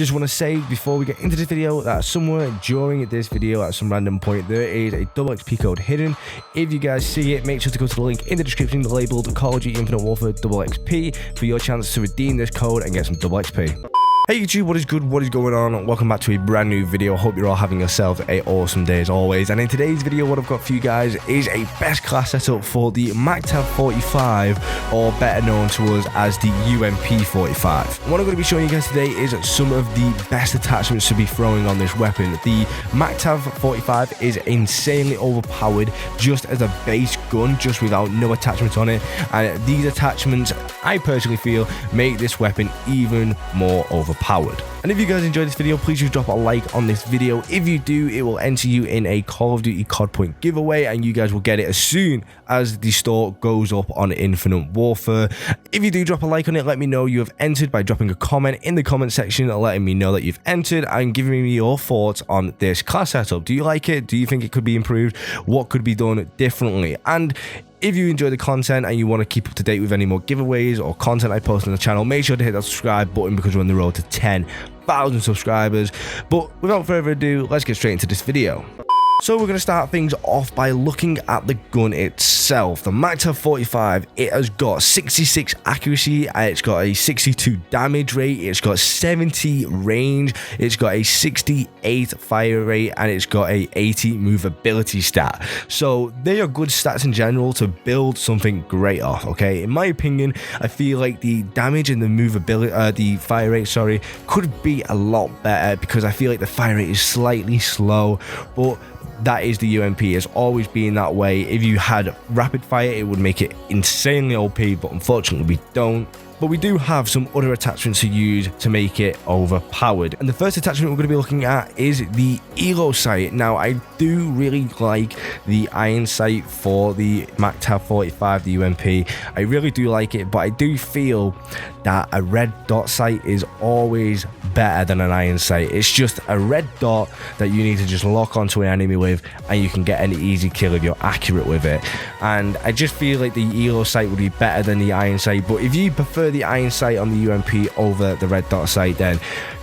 Just want to say before we get into this video that somewhere during this video at some random point there is a double XP code hidden. If you guys see it, make sure to go to the link in the description labeled Call of Duty Infinite Warfare double XP for your chance to redeem this code and get some double XP. Hey YouTube, what is good? What is going on? Welcome back to a brand new video. Hope you're all having yourself an awesome day as always. And in today's video, what I've got for you guys is a best class setup for the MacTav-45, or better known to us as the UMP45. What I'm going to be showing you guys today is some of the best attachments to be throwing on this weapon. The MacTav-45 is insanely overpowered just as a base gun, just without no attachments on it. And these attachments, I personally feel, make this weapon even more overpowered. And if you guys enjoyed this video, please just drop a like on this video. If you do, it will enter you in a Call of Duty COD point giveaway, and you guys will get it as soon as the store goes up on Infinite Warfare. If you do drop a like on it, let me know you have entered by dropping a comment in the comment section, letting me know that you've entered and giving me your thoughts on this class setup. Do you like it? Do you think it could be improved? What could be done differently? And if you enjoy the content and you want to keep up to date with any more giveaways or content I post on the channel, make sure to hit that subscribe button because we're on the road to 10,000 subscribers. But without further ado, let's get straight into this video. So we're going to start things off by looking at the gun itself. The MacTav-45, it has got 66 accuracy, it's got a 62 damage rate, it's got 70 range, it's got a 68 fire rate, and it's got a 80 movability stat. So they are good stats in general to build something great off, okay? In my opinion, I feel like the damage and the movability, the fire rate, sorry, could be a lot better because I feel like the fire rate is slightly slow, but that is the UMP. It's always been that way. If you had rapid fire, it would make it insanely OP, but unfortunately we don't. But we do have some other attachments to use to make it overpowered. And the first attachment we're going to be looking at is the Elo sight. Now, I do really like the iron sight for the MacTav-45, the UMP. I really do like it, but I do feel that a red dot sight is always better than an iron sight. It's just a red dot that you need to just lock onto an enemy with, and you can get an easy kill if you're accurate with it. And I just feel like the Elo sight would be better than the iron sight, but if you prefer the iron sight on the UMP over the red dot sight, then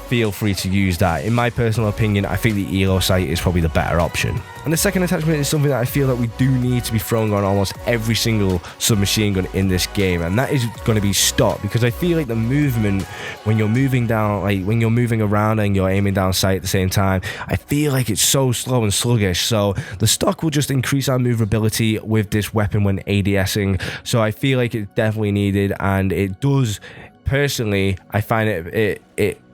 feel free to use that. In my personal opinion, I think the Elo sight is probably the better option. And the second attachment is something that I feel that we do need to be throwing on almost every single submachine gun in this game, and that is going to be stock, because I feel like the movement when you're moving down, like when you're moving around and you're aiming down sight at the same time, I feel like it's so slow and sluggish. So the stock will just increase our movability with this weapon when ADSing. So I feel like it's definitely needed, and it does. Personally, I find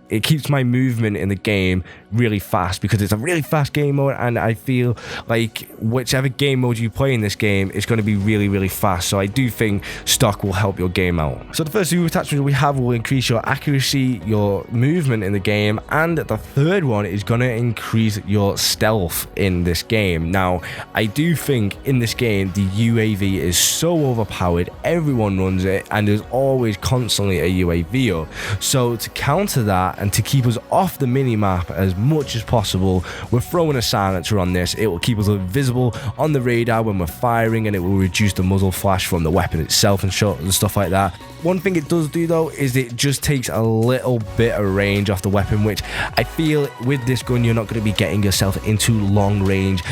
it keeps my movement in the game really fast because it's a really fast game mode, and I feel like whichever game mode you play in this game is going to be really, really fast. So I do think stock will help your game out. So the first two attachments we have will increase your accuracy, your movement in the game, and the third one is going to increase your stealth in this game. Now, I do think in this game the UAV is so overpowered, everyone runs it, and there's always constantly a UAV up. So to counter that and to keep us off the mini-map as much as possible, we're throwing a silencer on this. It will keep us invisible on the radar when we're firing, and it will reduce the muzzle flash from the weapon itself and stuff like that. One thing it does do though is it just takes a little bit of range off the weapon, which I feel with this gun you're not going to be getting yourself into long range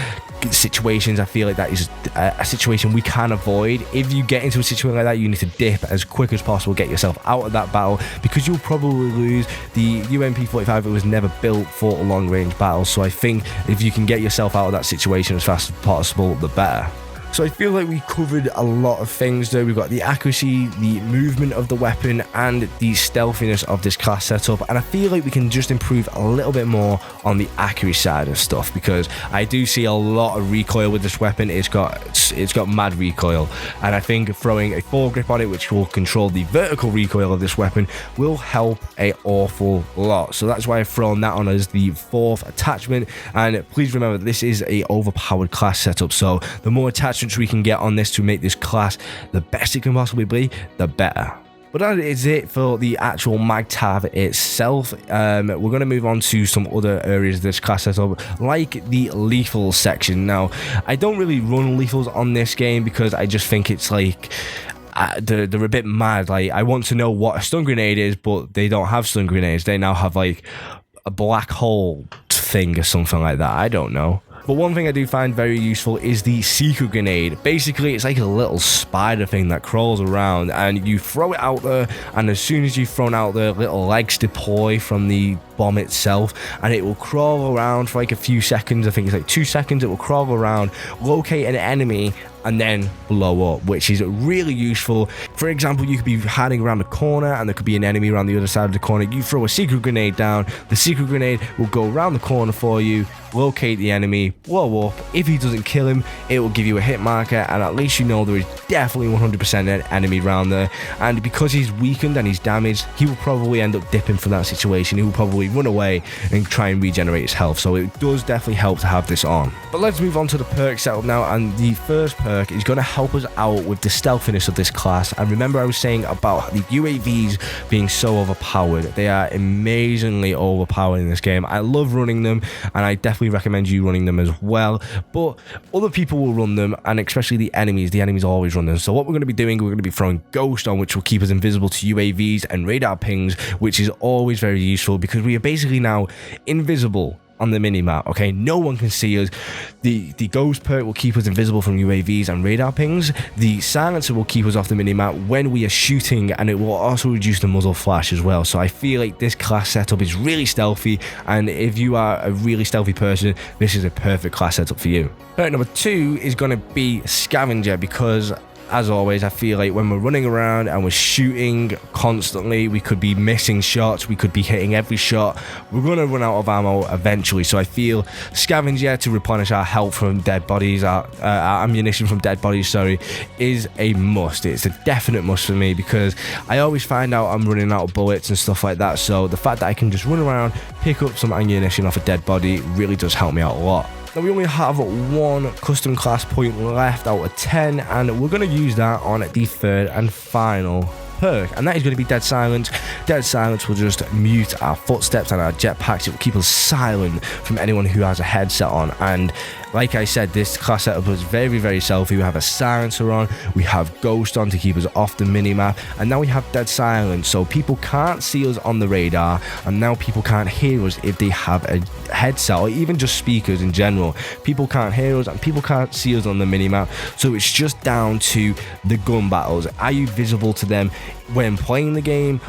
situations. I feel like that is a situation we can avoid. If you get into a situation like that, you need to dip as quick as possible, get yourself out of that battle, because you'll probably lose. The UMP45, it was never built for a long range battle, so I think if you can get yourself out of that situation as fast as possible, the better. So I feel like we covered a lot of things though. We've got the accuracy, the movement of the weapon, and the stealthiness of this class setup, and I feel like we can just improve a little bit more on the accuracy side of stuff, because I do see a lot of recoil with this weapon. It's got mad recoil, and I think throwing a foregrip on it, which will control the vertical recoil of this weapon, will help an awful lot. So that's why I've thrown that on as the fourth attachment. And please remember, this is a overpowered class setup, so the more attachments we can get on this to make this class the best it can possibly be, the better. But that is it for the actual MacTav itself. We're going to move on to some other areas of this class setup, like the lethal section. Now, I don't really run lethals on this game because I just think it's like they're a bit mad. Like, I want to know what a stun grenade is, but they don't have stun grenades. They now have like a black hole thing or something like that. I don't know. But one thing I do find very useful is the secret grenade. Basically, it's like a little spider thing that crawls around, and you throw it out there, and as soon as you've thrown out there, little legs deploy from the bomb itself, and it will crawl around for like a few seconds. I think it's like 2 seconds. It will crawl around, locate an enemy, and then blow up, which is really useful. For example, you could be hiding around the corner and there could be an enemy around the other side of the corner. You throw a secret grenade down, the secret grenade will go around the corner for you, locate the enemy, blow up. If he doesn't kill him, it will give you a hit marker, and at least you know there is definitely 100% an enemy around there. And because he's weakened and he's damaged, he will probably end up dipping from that situation. He will probably run away and try and regenerate his health, so it does definitely help to have this on. But let's move on to the perk setup now, and the first perk is going to help us out with the stealthiness of this class. And remember, I was saying about the UAVs being so overpowered. They are amazingly overpowered in this game. I love running them, and I definitely recommend you running them as well. But other people will run them, and especially the enemies always run them. So what we're going to be doing, we're going to be throwing Ghost on, which will keep us invisible to UAVs and radar pings, which is always very useful because we are basically now invisible on the minimap. Okay, no one can see us. The Ghost perk will keep us invisible from UAVs and radar pings. The Silencer will keep us off the minimap when we are shooting, and it will also reduce the muzzle flash as well. So I feel like this class setup is really stealthy, and if you are a really stealthy person, this is a perfect class setup for you. Perk number 2 is going to be Scavenger, because as always, I feel like when we're running around and we're shooting constantly, we could be missing shots, we could be hitting every shot. We're going to run out of ammo eventually, so I feel Scavenger to replenish our health from dead bodies, our ammunition from dead bodies, sorry, is a must. It's a definite must for me because I always find out I'm running out of bullets and stuff like that, so the fact that I can just run around, pick up some ammunition off a dead body really does help me out a lot. Now we only have 1 custom class point left out of 10, and we're going to use that on the third and final perk, and that is going to be Dead Silence. Dead Silence will just mute our footsteps and our jetpacks. It will keep us silent from anyone who has a headset on, and like I said, this class setup was very, very stealthy. We have a silencer on, we have Ghost on to keep us off the minimap, and now we have Dead Silence, so people can't see us on the radar, and now people can't hear us if they have a headset, or even just speakers in general. People can't hear us, and people can't see us on the minimap, so it's just down to the gun battles. Are you visible to them when playing the game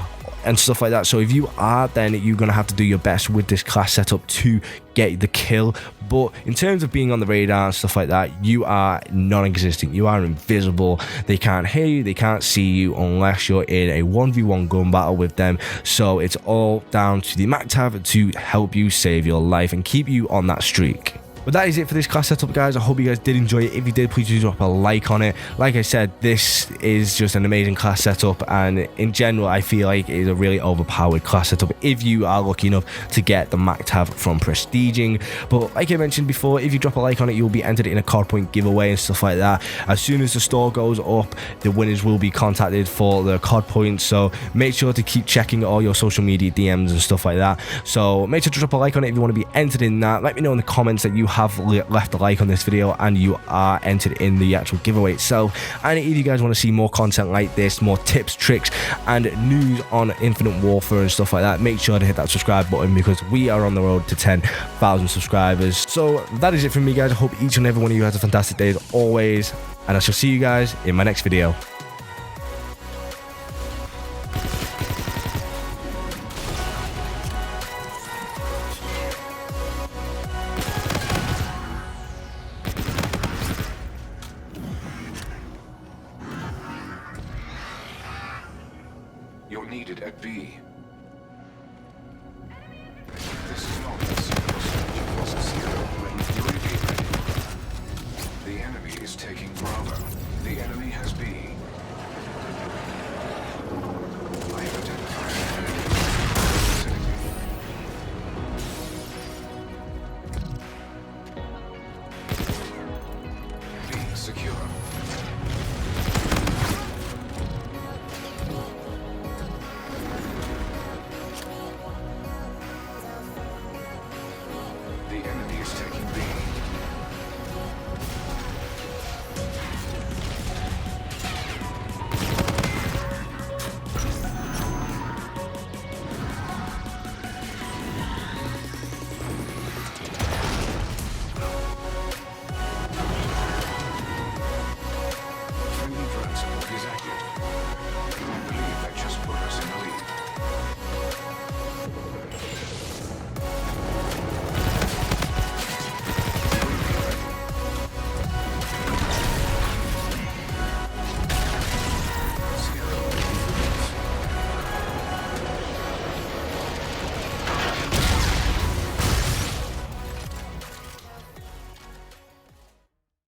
and stuff like that? So if you are, then you're going to have to do your best with this class setup to get the kill. But in terms of being on the radar and stuff like that, you are non-existent. You are invisible. They can't hear you, they can't see you unless you're in a 1v1 gun battle with them. So it's all down to the MacTav to help you save your life and keep you on that streak. But that is it for this class setup, guys. I hope you guys did enjoy it. If you did, please do drop a like on it. Like I said, this is just an amazing class setup, and in general, I feel like it is a really overpowered class setup if you are lucky enough to get the MacTav from Prestiging. But like I mentioned before, if you drop a like on it, you'll be entered in a card point giveaway and stuff like that. As soon as the store goes up, the winners will be contacted for the card points, so make sure to keep checking all your social media DMs and stuff like that. So make sure to drop a like on it if you want to be entered in that. Let me know in the comments that you have left a like on this video and you are entered in the actual giveaway itself. And if you guys want to see more content like this, more tips, tricks and news on Infinite Warfare and stuff like that, make sure to hit that subscribe button because we are on the road to 10,000 subscribers. So that is it from me, guys. I hope each and every one of you has a fantastic day as always, and I shall see you guys in my next video.